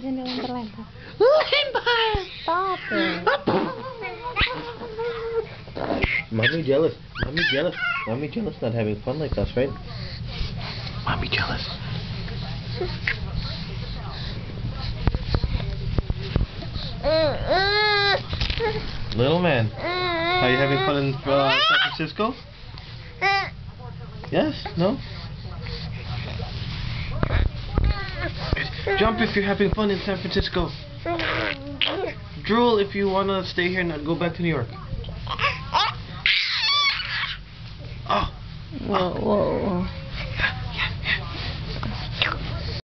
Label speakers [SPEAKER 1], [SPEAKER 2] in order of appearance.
[SPEAKER 1] Jangan lempar-lempar. Stop it.
[SPEAKER 2] Mommy jealous. Mommy jealous. Mommy jealous not having fun like us, right? Mommy jealous. Little man, are you having fun in San Francisco? Yes? No? Jump if you're having fun in San Francisco. Drool if you want to stay here and not go back to New York. Oh.
[SPEAKER 1] Whoa, whoa.